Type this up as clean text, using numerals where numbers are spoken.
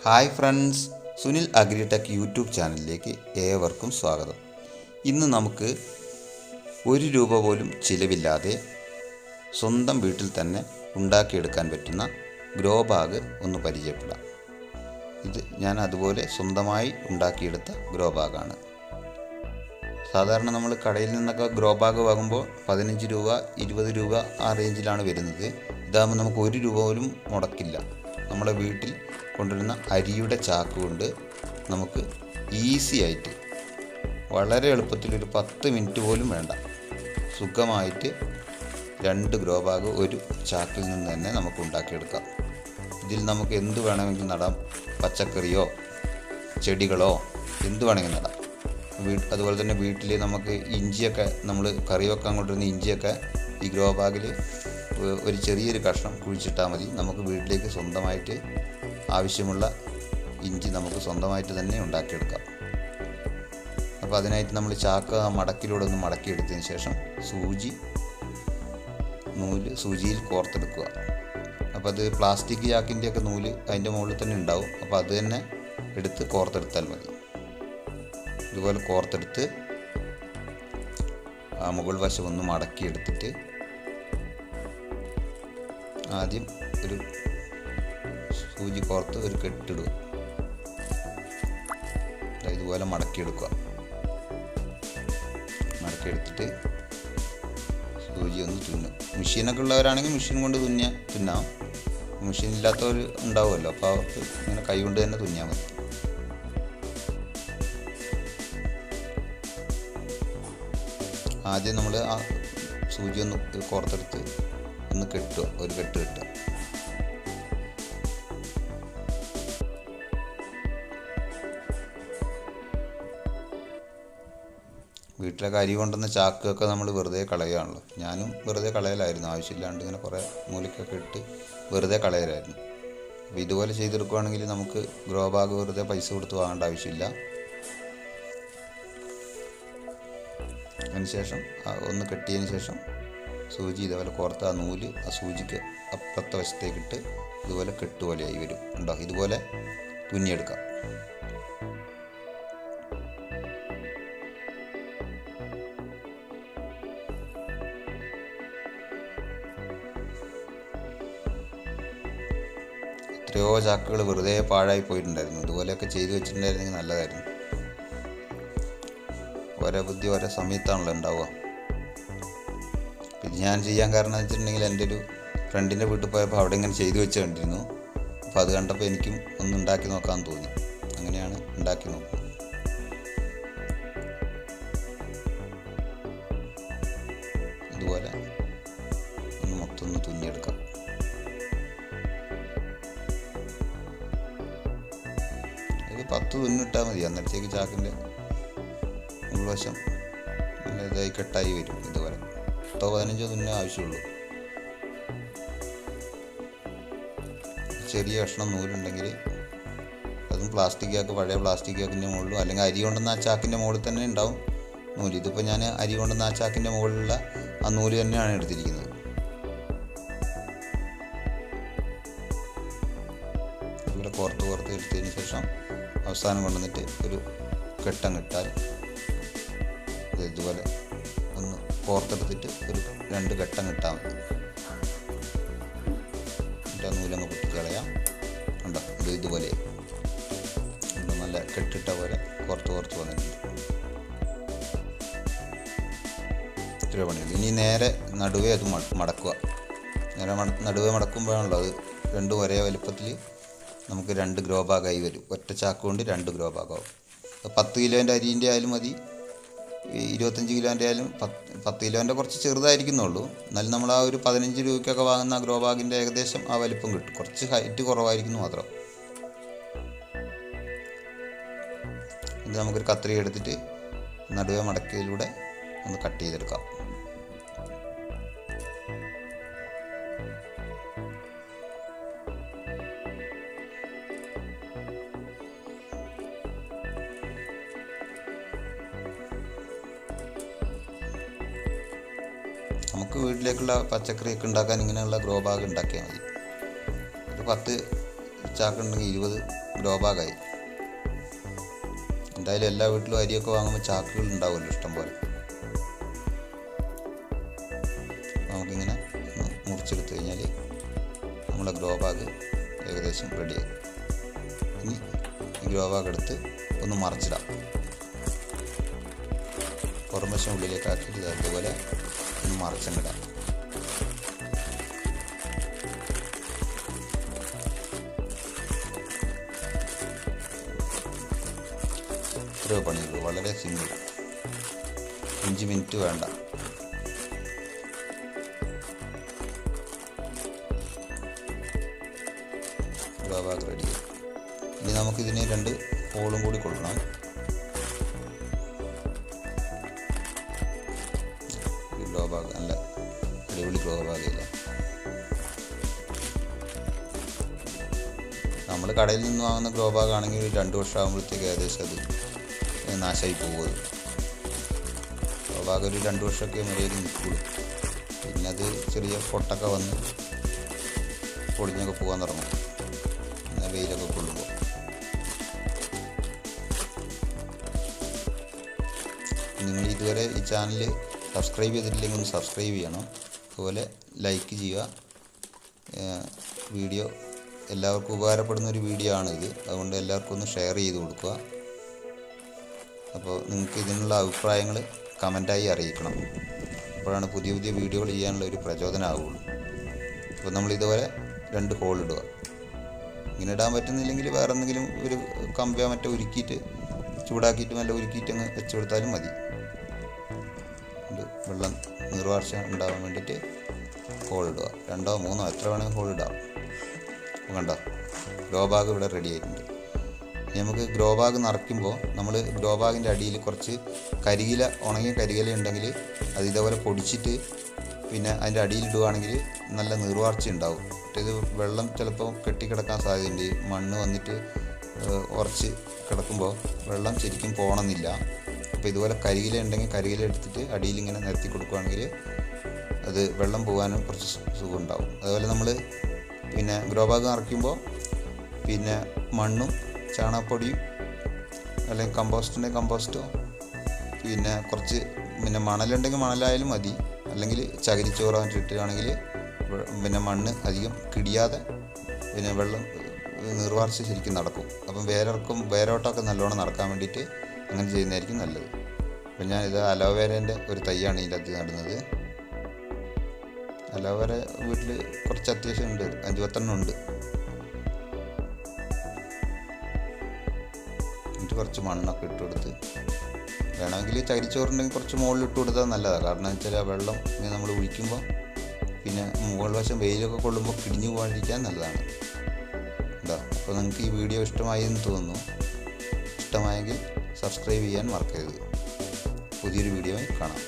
Hi friends, Sunil agritech YouTube ചാനലിലേക്ക് ഏവർക്കും സ്വാഗതം. ഇന്ന് നമുക്ക് ₹1 പോലും ചിലവില്ലാതെ സ്വന്തം വീട്ടിൽ തന്നെ ഉണ്ടാക്കിയെടുക്കാൻ പറ്റുന്ന ഗ്രോ ബാഗ് ഒന്ന് പരിചയപ്പെടാം. ഇത് ഞാൻ അതുപോലെ സ്വന്തമായി ഉണ്ടാക്കിയെടുത്ത ഗ്രോ ബാഗാണ്. സാധാരണ നമ്മൾ കടയിൽ നിന്നൊക്കെ ഗ്രോ ബാഗ് വാങ്ങുമ്പോൾ ₹15, ₹20 ആ റേഞ്ചിലാണ് വരുന്നത്. ഇതാകുമ്പോൾ നമുക്ക് ₹1 പോലും മുടക്കില്ല. നമ്മുടെ വീട്ടിൽ കൊണ്ടുവരുന്ന അരിയുടെ ചാക്ക് കൊണ്ട് നമുക്ക് ഈസി ആയിട്ട് വളരെ എളുപ്പത്തിൽ ഒരു 10 മിനിറ്റ് പോലും വേണ്ട, സുഖമായിട്ട് 2 ഗ്രോ ബാഗ് ഒരു ചാക്കിൽ നിന്ന് തന്നെ നമുക്ക് ഉണ്ടാക്കിയെടുക്കാം. ഇതിൽ നമുക്ക് എന്ത് വേണമെങ്കിലും നടാം. പച്ചക്കറിയോ ചെടികളോ എന്ത് വേണമെങ്കിലും നടാം. അതുപോലെ തന്നെ വീട്ടിൽ നമുക്ക് ഇഞ്ചിയൊക്കെ, നമ്മൾ കറി വെക്കാൻ കൊണ്ടുവരുന്ന ഇഞ്ചിയൊക്കെ ഈ ഗ്രോ ബാഗിൽ ഒരു ചെറിയൊരു കഷ്ണം കുഴിച്ചിട്ടാൽ മതി. നമുക്ക് വീട്ടിലേക്ക് സ്വന്തമായിട്ട് ആവശ്യമുള്ള ഇഞ്ചി നമുക്ക് സ്വന്തമായിട്ട് തന്നെ ഉണ്ടാക്കിയെടുക്കാം. അപ്പോൾ അതിനായിട്ട് നമ്മൾ ചാക്ക് മടക്കിലൂടെ ഒന്ന് മടക്കിയെടുത്തതിന് ശേഷം സൂചിയിൽ കോർത്തെടുക്കുക. അപ്പോൾ അത് പ്ലാസ്റ്റിക് ചാക്കിൻ്റെയൊക്കെ നൂല് അതിൻ്റെ മുകളിൽ തന്നെ ഉണ്ടാവും. അപ്പോൾ അത് തന്നെ എടുത്ത് കോർത്തെടുത്താൽ മതി. ഇതുപോലെ കോർത്തെടുത്ത് ആ മുകൾ വശം ഒന്ന് മടക്കിയെടുത്തിട്ട് ആദ്യം ഒരു സൂചി കോർത്ത് ഒരു കെട്ടിടുക. ഇതുപോലെ മടക്കിയെടുക്കുക. മടക്കിയെടുത്തിട്ട് സൂചി ഒന്ന് തുന്നും. മെഷീനൊക്കെ ഉള്ളവരാണെങ്കിൽ മെഷീൻ കൊണ്ട് തുന്നാം. മെഷീൻ ഇല്ലാത്തവർ ഉണ്ടാവുമല്ലോ, അപ്പോൾ അവർക്ക് ഇങ്ങനെ കൈ കൊണ്ട് തന്നെ തുന്നിയാൽ മതി. ആദ്യം നമ്മൾ ആ സൂചി ഒന്ന് കോർത്തെടുത്ത് ഒന്ന് കെട്ടുക, ഒരു കെട്ട് കെട്ടുക. വീട്ടിലൊക്കെ അരി കൊണ്ടുവന്ന ചാക്കൊക്കെ നമ്മൾ വെറുതെ കളയുകയാണല്ലോ. ഞാനും വെറുതെ കളയലായിരുന്നു, ആവശ്യമില്ലാണ്ട് ഇങ്ങനെ കുറേ മൂലക്കൊക്കെ ഇട്ട് വെറുതെ കളയലായിരുന്നു. അപ്പോൾ ഇതുപോലെ ചെയ്തെടുക്കുകയാണെങ്കിൽ നമുക്ക് ഗ്രോ ബാഗ് വെറുതെ പൈസ കൊടുത്ത് വാങ്ങേണ്ട ആവശ്യമില്ല. അതിനുശേഷം ഒന്ന് കെട്ടിയതിന് ശേഷം സൂചി ഇതേപോലെ കോർത്ത് ആ നൂല് ആ സൂചിക്ക് അപ്പുറത്തെ വശത്തേക്കിട്ട് ഇതുപോലെ കെട്ടുപോലെയായി വരും. ഉണ്ടോ? ഇതുപോലെ തുന്നിയെടുക്കാം. എത്രയോ ചാക്കുകൾ വെറുതെ പാഴായി പോയിട്ടുണ്ടായിരുന്നു. ഇതുപോലെയൊക്കെ ചെയ്തു വെച്ചിട്ടുണ്ടായിരുന്നെങ്കിൽ നല്ലതായിരുന്നു. ഓരോ ബുദ്ധി ഓരോ സമയത്താണല്ലോ ഉണ്ടാവുക. ഇത് ഞാൻ ചെയ്യാൻ കാരണം എന്ന് വെച്ചിട്ടുണ്ടെങ്കിൽ, എൻ്റെ ഒരു ഫ്രണ്ടിൻ്റെ വീട്ടിൽ പോയപ്പോൾ അവിടെ ഇങ്ങനെ ചെയ്തു വെച്ച് കണ്ടിരുന്നു. അപ്പോൾ അത് കണ്ടപ്പോൾ എനിക്കും ഒന്ന് ഉണ്ടാക്കി നോക്കാൻ തോന്നി. അങ്ങനെയാണ് ഉണ്ടാക്കി നോക്കുന്നത്. ഇതുപോലെ മൊത്തം ഒന്ന് തുന്നിയെടുക്കാം. ഒരു 10 തുന്നിട്ടാൽ മതി. അന്നേരത്തേക്ക് ചാക്കിൻ്റെ ഉൾവശം നല്ല ഇതായി കെട്ടായി വരും. ഇതുപോലെ 10-15 തുന്നേ ആവശ്യമുള്ളൂ. ചെറിയ കഷ്ണം നൂലുണ്ടെങ്കിൽ അതും പ്ലാസ്റ്റിക് ചാക്ക്, പഴയ പ്ലാസ്റ്റിക് ചാക്കിൻ്റെ മുകളിലും, അല്ലെങ്കിൽ അരി കൊണ്ടുവന്ന ആ ചാക്കിൻ്റെ മുകളിൽ തന്നെ ഉണ്ടാവും നൂല്. ഇതിപ്പോൾ ഞാൻ അരി കൊണ്ടുവന്ന ആ ചാക്കിൻ്റെ മുകളിലുള്ള ആ നൂല് തന്നെയാണ് എടുത്തിരിക്കുന്നത്. ഇവിടെ കോർത്ത് എടുത്തതിന് ശേഷം അവസാനം കൊണ്ടുവന്നിട്ട് ഒരു കെട്ടം കിട്ടാൽ ഇതുപോലെ ഒന്ന് കോർത്തെടുത്തിട്ട് ഒരു 2 ഘട്ടം കിട്ടാൽ മതി. എന്നിട്ട് ആ നൂലങ്ങ് പൊട്ടിച്ച് കളയാം. ഉണ്ടോ? ഇതുപോലെ നല്ല കെട്ടിട്ട പോലെ കോർത്ത് വന്നിട്ടുണ്ട്. ഇത്ര പണിയുള്ളൂ. ഇനി നേരെ നടുവേ അത് മടക്കുക. നേരെ നടുവേ മടക്കുമ്പോഴാണല്ലോ അത് രണ്ടും ഒരേ വലുപ്പത്തിൽ നമുക്ക് 2 ഗ്രോ ബാഗായി വരും. ഒറ്റ ചാക്ക് കൊണ്ട് 2 ഗ്രോ ബാഗാവും. 10 കിലോൻ്റെ അരിൻ്റെ ആയാലും മതി, 25 കിലോൻ്റെ ആയാലും. 10 കിലോൻ്റെ കുറച്ച് ചെറുതായിരിക്കുന്നുള്ളൂ. എന്നാലും നമ്മൾ ആ ഒരു 15 രൂപയ്ക്കൊക്കെ വാങ്ങുന്ന ഗ്രോ ബാഗിൻ്റെ ഏകദേശം ആ വലിപ്പം കിട്ടും. കുറച്ച് ഹൈറ്റ് കുറവായിരിക്കുന്നു മാത്രം. ഇത് നമുക്കൊരു കത്രിക എടുത്തിട്ട് നടുവേ മടക്കിയതിലൂടെ ഒന്ന് കട്ട് ചെയ്തെടുക്കാം. നമുക്ക് വീട്ടിലേക്കുള്ള പച്ചക്കറിയൊക്കെ ഉണ്ടാക്കാൻ ഇങ്ങനെയുള്ള ഗ്രോ ബാഗ് ഉണ്ടാക്കിയാൽ മതി. ഒരു 10 ചാക്കുണ്ടെങ്കിൽ 20 ഗ്രോ ബാഗായി. എന്തായാലും എല്ലാ വീട്ടിലും അരിയൊക്കെ വാങ്ങുമ്പോൾ ചാക്കുകൾ ഉണ്ടാവുമല്ലോ ഇഷ്ടം പോലെ. നമുക്കിങ്ങനെ മുറിച്ചെടുത്ത് കഴിഞ്ഞാൽ നമ്മുടെ ഗ്രോ ബാഗ് ഏകദേശം റെഡിയായി. ഇനി ഈ ഗ്രോ ബാഗ് എടുത്ത് ഒന്ന് മറച്ചിടാം. പുറംവശം ഉള്ളിലേക്ക് ആക്കിയിട്ട് അതുപോലെ ഒന്ന് മറച്ചിടാം. ഇത്രയോ പണിയുള്ളൂ, വളരെ സിമ്പിൾ. 5 മിനിറ്റ് വേണ്ട. Grow bag ready. ഇനി നമുക്കിതിന് 2 ഹോളും കൂടി കൊടുക്കണം. ഗ്രോ ബാഗ് നല്ല അടിപൊളി ഗ്രോ ബാഗില്ല. നമ്മൾ കടയിൽ നിന്ന് വാങ്ങുന്ന ഗ്രോ ബാഗ് ആണെങ്കിൽ 2 വർഷം ആകുമ്പോഴത്തേക്ക് ഏകദേശം അത് നാശമായി പോകുന്നത്. ഗ്രോ ബാഗ് ഒരു 2 വർഷമൊക്കെ മര്യാദ നിൽക്കുള്ളൂ. പിന്നെ അത് ചെറിയ പൊട്ടൊക്കെ വന്ന് പൊടിഞ്ഞൊക്കെ പോകാൻ തുടങ്ങും, വെയിലൊക്കെ കൊള്ളുമ്പോൾ. നിങ്ങൾ ഇതുവരെ ഈ ചാനൽ സബ്സ്ക്രൈബ് ചെയ്തിട്ടില്ലെങ്കിൽ ഒന്ന് സബ്സ്ക്രൈബ് ചെയ്യണം. അതുപോലെ ലൈക്ക് ചെയ്യുക. വീഡിയോ എല്ലാവർക്കും ഉപകാരപ്പെടുന്ന ഒരു വീഡിയോ ആണിത്, അതുകൊണ്ട് എല്ലാവർക്കും ഒന്ന് ഷെയർ ചെയ്ത് കൊടുക്കുക. അപ്പോൾ നിങ്ങൾക്ക് ഇതിനുള്ള അഭിപ്രായങ്ങൾ കമൻറ്റായി അറിയിക്കണം. അപ്പോഴാണ് പുതിയ പുതിയ വീഡിയോകൾ ചെയ്യാനുള്ള ഒരു പ്രചോദനമാവുള്ളൂ. അപ്പോൾ നമ്മൾ ഇതുപോലെ 2 ഹോൾ ഇടുക. ഇങ്ങനെ ഇടാൻ പറ്റുന്നില്ലെങ്കിൽ വേറെ എന്തെങ്കിലും ഒരു കമ്പിയോ മറ്റോ ഉരുക്കിയിട്ട് ചൂടാക്കിയിട്ട് നല്ല ഉരുക്കിയിട്ട് അങ്ങ് വെച്ച് കൊടുത്താലും മതി. വെള്ളം നീർവാർച്ച ഉണ്ടാകാൻ വേണ്ടിയിട്ട് ഹോൾ ഇടുക. 2ഓ 3ഓ എത്ര വേണമെങ്കിൽ ഹോൾ ഇടാം. കണ്ടോ, ഗ്രോ ബാഗ് ഇവിടെ റെഡി ആയിട്ടുണ്ട്. നമുക്ക് ഗ്രോ ബാഗ് നിറയ്ക്കുമ്പോൾ നമ്മൾ ഗ്രോ ബാഗിൻ്റെ അടിയിൽ കുറച്ച് കരിയില, ഉണങ്ങിയ കരിയില ഉണ്ടെങ്കിൽ അത് ഇതേപോലെ പൊടിച്ചിട്ട് പിന്നെ അതിൻ്റെ അടിയിൽ ഇടുകയാണെങ്കിൽ നല്ല നീർവാർച്ച ഉണ്ടാവും. ഇത് വെള്ളം ചിലപ്പോൾ കെട്ടിക്കിടക്കാൻ സാധ്യതയുണ്ട്. മണ്ണ് വന്നിട്ട് ഉറച്ച് കിടക്കുമ്പോൾ വെള്ളം ശരിക്കും പോകണമെന്നില്ല. അപ്പോൾ ഇതുപോലെ കരിയില ഉണ്ടെങ്കിൽ കരിയില എടുത്തിട്ട് അടിയിൽ ഇങ്ങനെ നിരത്തി കൊടുക്കുകയാണെങ്കിൽ അത് വെള്ളം പോകാനും കുറച്ച് സുഖം ഉണ്ടാവും. അതുപോലെ നമ്മൾ പിന്നെ ഗ്രോ ബാഗ് നിറയ്ക്കുമ്പോൾ പിന്നെ മണ്ണും ചാണകപ്പൊടിയും അല്ലെങ്കിൽ കമ്പോസ്റ്റോ പിന്നെ കുറച്ച് പിന്നെ മണലുണ്ടെങ്കിൽ മണലായാലും മതി, അല്ലെങ്കിൽ ചകിരിച്ചോറ് ഇട്ടുകയാണെങ്കിൽ പിന്നെ മണ്ണ് അധികം കിടിയാതെ പിന്നെ വെള്ളം നീർവാർച്ച ശരിക്കും നടക്കും. അപ്പം വേരോട്ടമൊക്കെ നല്ലോണം നടക്കാൻ വേണ്ടിയിട്ട് അങ്ങനെ ചെയ്യുന്നതായിരിക്കും നല്ലത്. അപ്പം ഞാനിത് അലോവേരേൻ്റെ ഒരു തൈയാണ് ഇതിൻ്റെ അകത്ത് നടുന്നത്. അലോവേര വീട്ടിൽ കുറച്ച് അത്യാവശ്യം ഉണ്ട്, 5-10 ഉണ്ട്. എന്നിട്ട് കുറച്ച് മണ്ണൊക്കെ ഇട്ട് കൊടുത്ത്, വേണമെങ്കിൽ ചകിരിച്ചോറുണ്ടെങ്കിൽ കുറച്ച് മുകളിൽ ഇട്ട് കൊടുത്താൽ നല്ലതാണ്. കാരണം എന്ന് വെച്ചാൽ ആ വെള്ളം ഇങ്ങനെ നമ്മൾ ഒഴിക്കുമ്പോൾ പിന്നെ മുകൾ വശം വെയിലൊക്കെ കൊള്ളുമ്പോൾ കിടിഞ്ഞു പോകാതിരിക്കാൻ നല്ലതാണ്. എന്താ, അപ്പോൾ നിങ്ങൾക്ക് ഈ വീഡിയോ ഇഷ്ടമായി എന്ന് തോന്നുന്നു. ഇഷ്ടമായെങ്കിൽ സബ്സ്ക്രൈബ് ചെയ്യാൻ മറക്കരുത്. പുതിയൊരു വീഡിയോയിൽ കാണാം.